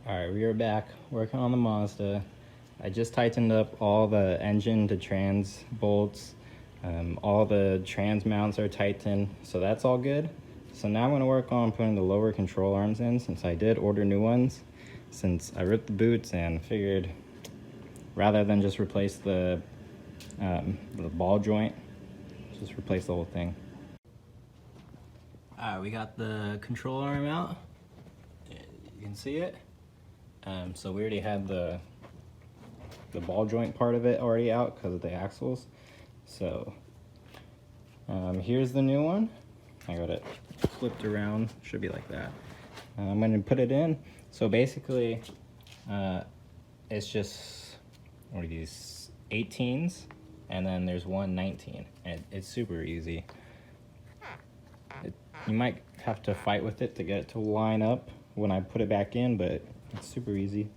Alright, we are back working on the Mazda. I just tightened up all the engine to trans bolts. All the trans mounts are tightened, so that's all good. So now I'm going to work on putting the lower control arms in, since I did order new ones. Since I ripped the boots and figured rather than just replace the ball joint, just replace the whole thing. Alright, we got the control arm out. You can see it. So we already had the ball joint part of it already out because of the axles. So here's the new one. I got it flipped around, should be like that. I'm going to put it in. So basically it's just, what are these, 18s, and then there's one 19, and it's super easy. You might have to fight with it to get it to line up when I put it back in, but it's super easy.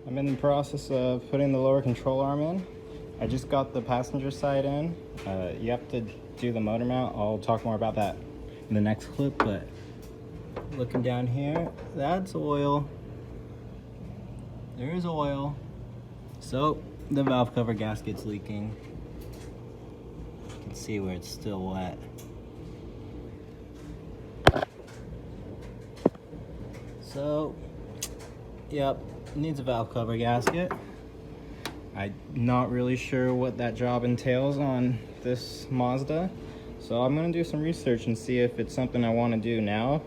I'm in the process of putting the lower control arm in. I just got the passenger side in. You have to do the motor mount. I'll talk more about that in the next clip, but looking down here, that's oil. There's oil. So the valve cover gasket's leaking. You can see where it's still wet. So, yep, needs a valve cover gasket. I'm not really sure what that job entails on this Mazda, so I'm gonna do some research and see if it's something I want to do now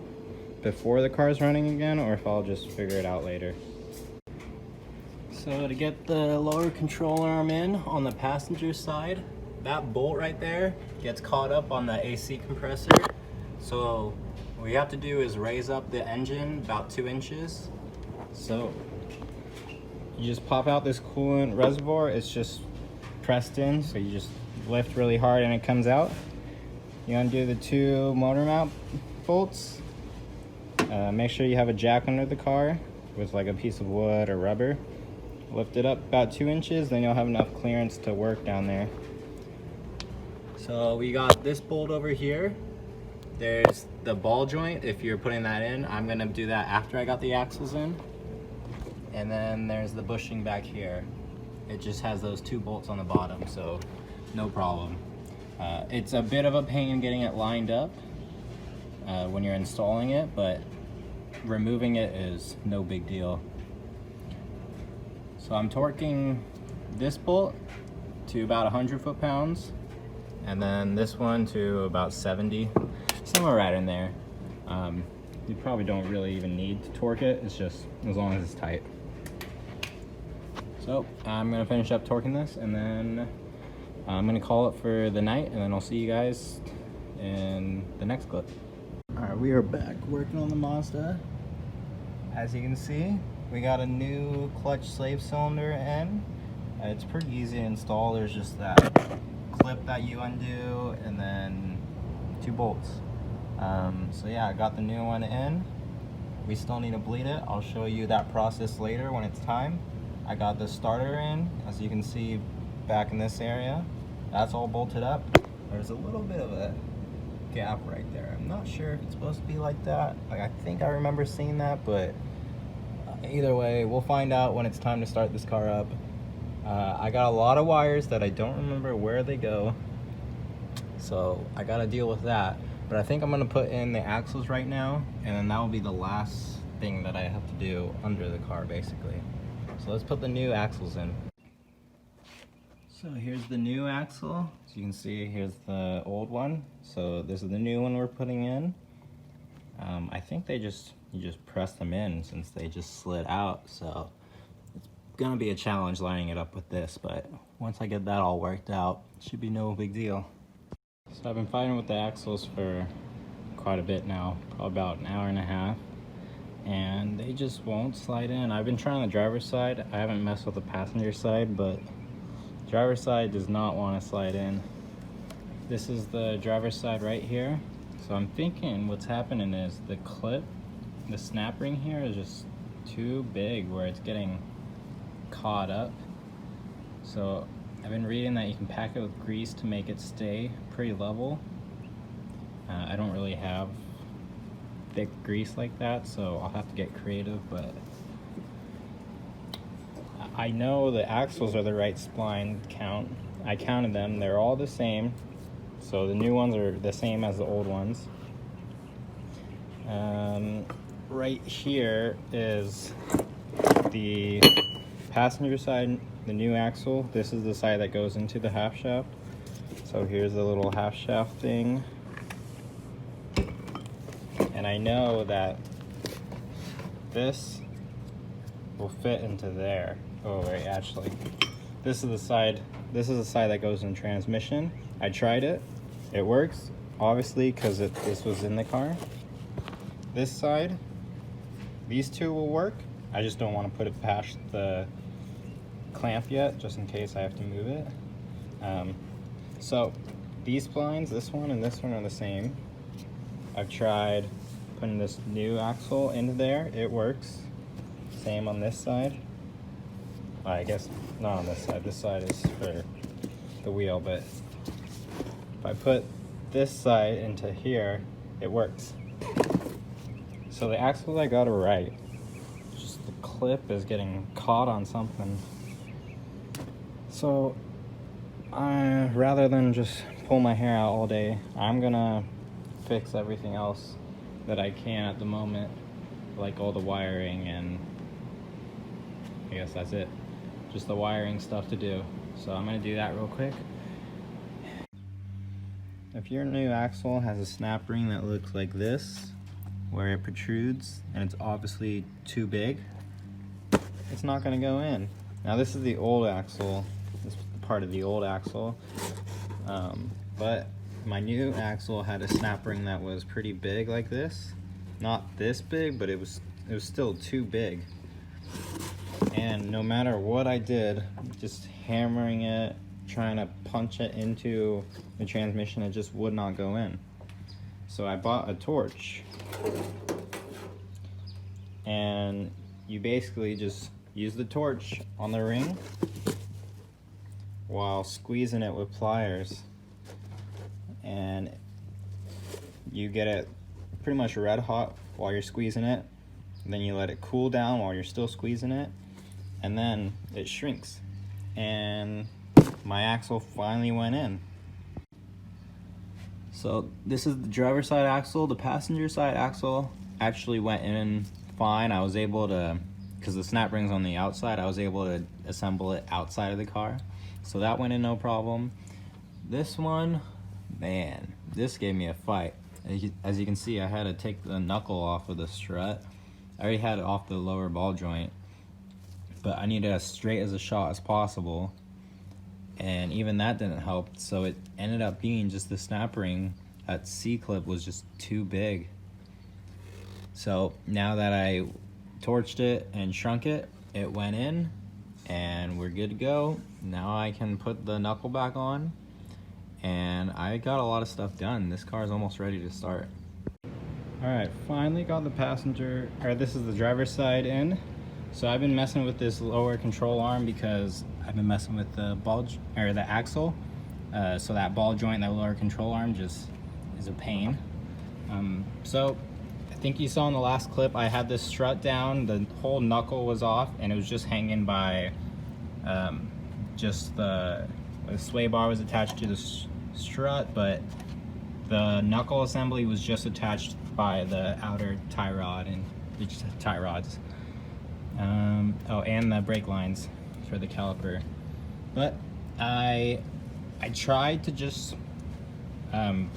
before the car's running again, or if I'll just figure it out later. So to get the lower control arm in on the passenger side, that bolt right there gets caught up on the AC compressor. So what you have to do is raise up the engine about 2 inches. So you just pop out this coolant reservoir. It's just pressed in, so you just lift really hard and it comes out. You undo the 2 motor mount bolts. Make sure you have a jack under the car with like a piece of wood or rubber. Lift it up about 2 inches, then you'll have enough clearance to work down there. So we got this bolt over here. There's the ball joint, if you're putting that in. I'm gonna do that after I got the axles in. And then there's the bushing back here. It just has those 2 bolts on the bottom, so no problem. It's a bit of a pain getting it lined up when you're installing it, but removing it is no big deal. So I'm torquing this bolt to about 100 foot-pounds, and then this one to about 70, somewhere right in there. You probably don't really even need to torque it, it's just as long as it's tight. So I'm gonna finish up torquing this, and then I'm gonna call it for the night, and then I'll see you guys in the next clip. All right, we are back working on the Mazda. As you can see, we got a new clutch slave cylinder in. It's pretty easy to install. There's just that clip that you undo, and then 2 bolts. So yeah, I got the new one in. We still need to bleed it. I'll show you that process later when it's time. I got the starter in, as you can see back in this area. That's all bolted up. There's a little bit of a gap right there. I'm not sure if it's supposed to be like that. Like, I think I remember seeing that, but either way, we'll find out when it's time to start this car up. I got a lot of wires that I don't remember where they go, so I gotta deal with that. But I think I'm gonna put in the axles right now, and then that will be the last thing that I have to do under the car, basically. So let's put the new axles in. So here's the new axle. As you can see, here's the old one. So this is the new one we're putting in. I think you just press them in since they just slid out. So it's gonna be a challenge lining it up with this, but once I get that all worked out, it should be no big deal. So I've been fighting with the axles for quite a bit now, probably about an hour and a half, and they just won't slide in. I've been trying the driver's side. I haven't messed with the passenger side, but driver's side does not want to slide in. This is the driver's side right here. So I'm thinking what's happening is the clip, the snap ring here is just too big where it's getting caught up. So I've been reading that you can pack it with grease to make it stay pretty level. I don't really have thick grease like that, so I'll have to get creative, but I know the axles are the right spline count. I counted them, they're all the same. So the new ones are the same as the old ones. Right here is the passenger side, the new axle. This is the side that goes into the half shaft. So here's the little half shaft thing. And I know that this will fit into there. Oh wait, actually, this is the side that goes in transmission. I tried it. It works, obviously, because this was in the car. This side, these two will work. I just don't want to put it past the clamp yet, just in case I have to move it. So these splines, this one and this one, are the same. I've tried putting this new axle into there. It works. Same on this side. I guess not on this side. This side is for the wheel, but if I put this side into here, it works. So the axles, I got it right. Just the clip is getting caught on something. So rather than just pull my hair out all day, I'm gonna fix everything else that I can at the moment, like all the wiring, and I guess that's it. Just the wiring stuff to do. So I'm gonna do that real quick. If your new axle has a snap ring that looks like this, where it protrudes and it's obviously too big, it's not gonna go in. Now this is the old axle, this is part of the old axle, but my new axle had a snap ring that was pretty big like this. Not this big, but it was still too big. And no matter what I did, just hammering it, trying to punch it into the transmission, it just would not go in. So I bought a torch, and you basically just use the torch on the ring while squeezing it with pliers, and you get it pretty much red hot while you're squeezing it, and then you let it cool down while you're still squeezing it, and then it shrinks. And my axle finally went in. So this is the driver's side axle. The passenger side axle actually went in fine. I was able to, because the snap ring's on the outside, I was able to assemble it outside of the car. So that went in no problem. This one, man, this gave me a fight. As you can see, I had to take the knuckle off of the strut. I already had it off the lower ball joint, but I needed as straight as a shot as possible. And even that didn't help, so it ended up being just the snap ring. That C-clip was just too big. So now that I torched it and shrunk it, it went in, and we're good to go. Now I can put the knuckle back on, and I got a lot of stuff done. This car is almost ready to start. All right, finally got the passenger, or this is the driver's side in. So I've been messing with this lower control arm because I've been messing with the the axle. So that ball joint, that lower control arm, just is a pain. So I think you saw in the last clip, I had this strut down, the whole knuckle was off, and it was just hanging by just the sway bar was attached to the strut, but the knuckle assembly was just attached by the outer tie rod and the tie rods. Oh, and the brake lines for the caliper. But I tried to just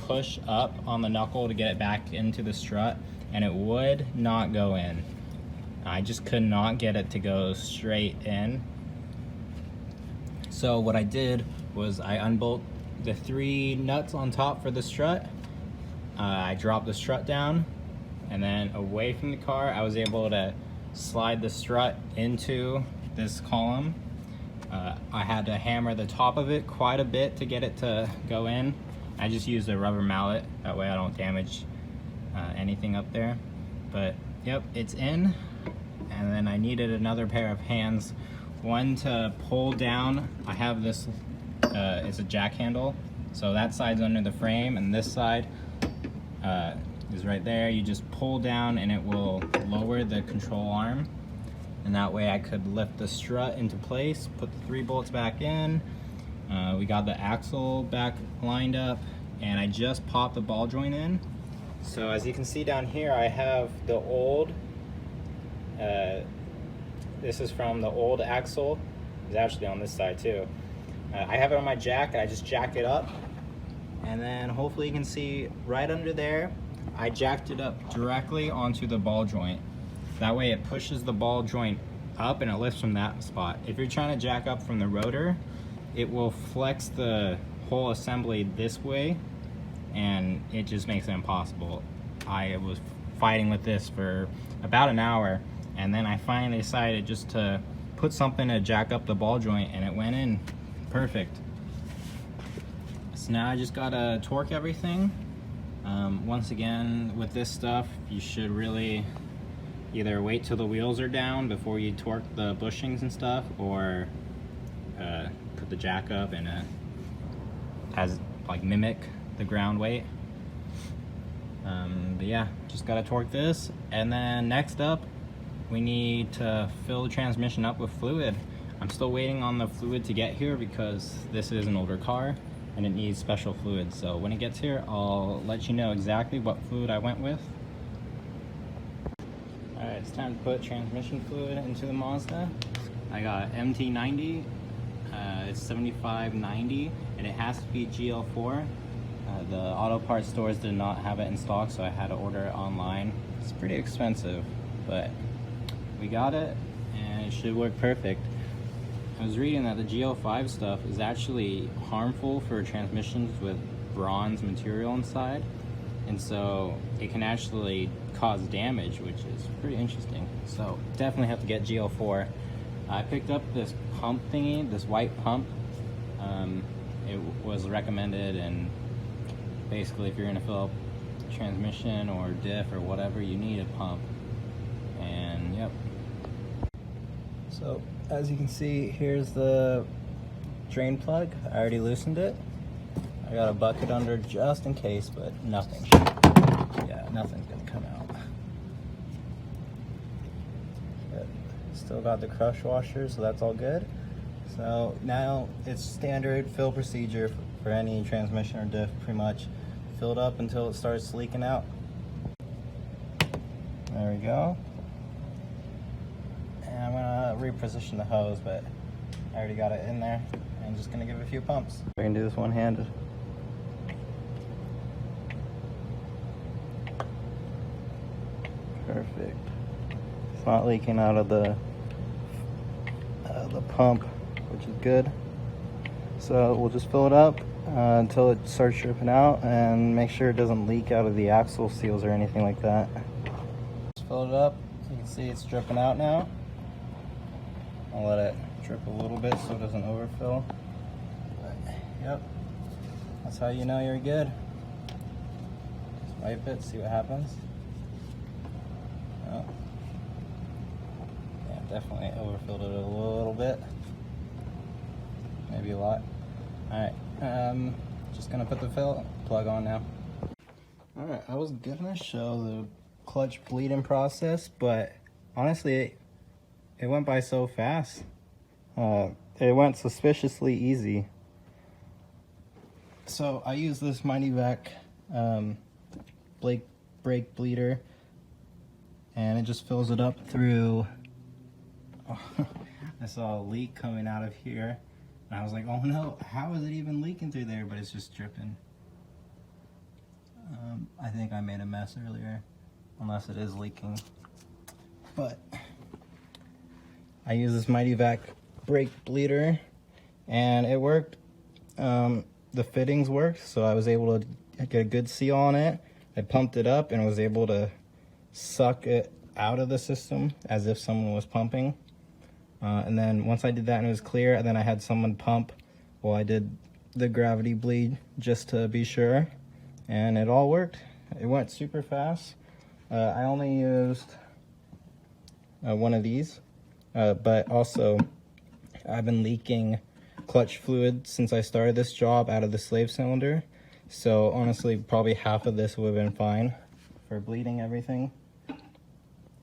push up on the knuckle to get it back into the strut, and it would not go in. I just could not get it to go straight in. So what I did was I unbolted the 3 nuts on top for the strut. I dropped the strut down, and then away from the car, I was able to slide the strut into this column. I had to hammer the top of it quite a bit to get it to go in. I just used a rubber mallet, that way I don't damage anything up there. But yep, it's in. And then I needed another pair of hands, one to pull down. I have this, it's a jack handle, so that side's under the frame, and this side is right there. You just pull down and it will lower the control arm. And that way I could lift the strut into place, put the 3 bolts back in. We got the axle back lined up, and I just popped the ball joint in. So as you can see down here, I have the old, this is from the old axle. It's actually on this side too. I have it on my jack, and I just jack it up. And then hopefully you can see right under there, I jacked it up directly onto the ball joint. That way it pushes the ball joint up and it lifts from that spot. If you're trying to jack up from the rotor, it will flex the whole assembly this way, and it just makes it impossible. I was fighting with this for about an hour, and then I finally decided just to put something to jack up the ball joint, and it went in perfect. So now I just gotta torque everything. Once again, with this stuff, you should really either wait till the wheels are down before you torque the bushings and stuff, or put the jack up and mimic the ground weight. But yeah, just gotta torque this, and then next up we need to fill the transmission up with fluid. I'm still waiting on the fluid to get here because this is an older car and it needs special fluid. So when it gets here, I'll let you know exactly what fluid I went with. Alright, it's time to put transmission fluid into the Mazda. I got MT90, it's 7590, and it has to be GL4. The auto parts stores did not have it in stock, so I had to order it online. It's pretty expensive, but we got it, and it should work perfect. I was reading that the GL5 stuff is actually harmful for transmissions with bronze material inside, and so it can actually cause damage, which is pretty interesting. So definitely have to get GL4. I picked up this pump thingy, this white pump. It was recommended, and basically if you're gonna fill up transmission or diff or whatever, you need a pump. And yep. So as you can see, here's the drain plug. I already loosened it. I got a bucket under just in case, but nothing. Yeah, nothing's gonna come out. But still got the crush washer, so that's all good. So now it's standard fill procedure for any transmission or diff, pretty much. Fill it up until it starts leaking out. There we go. And I'm gonna reposition the hose, but I already got it in there. I'm just gonna give it a few pumps. I can do this one-handed. Perfect. It's not leaking out of the pump, which is good. So we'll just fill it up until it starts dripping out, and make sure it doesn't leak out of the axle seals or anything like that. Just fill it up. You can see it's dripping out now. I'll let it drip a little bit so it doesn't overfill. But, yep, that's how you know you're good. Just wipe it, see what happens. Oh. Yeah, definitely overfilled it a little bit. Maybe a lot. Alright, just gonna put the plug on now. Alright, I was gonna show the clutch bleeding process, but honestly, it went by so fast. It went suspiciously easy. So I use this Mighty Vac brake bleeder, and it just fills it up through. I saw a leak coming out of here, and I was like, oh no, how is it even leaking through there? But it's just dripping. I think I made a mess earlier, unless it is leaking. But I use this Mighty Vac brake bleeder, and it worked. The fittings worked, so I was able to get a good seal on it. I pumped it up and was able to suck it out of the system as if someone was pumping. And then once I did that and it was clear, and then I had someone pump while I did the gravity bleed just to be sure, and it all worked. It went super fast. I only used one of these, but also I've been leaking clutch fluid since I started this job out of the slave cylinder, so honestly probably half of this would have been fine. for bleeding everything.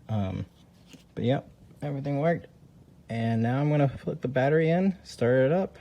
But yep, everything worked. And now I'm gonna put the battery in, start it up,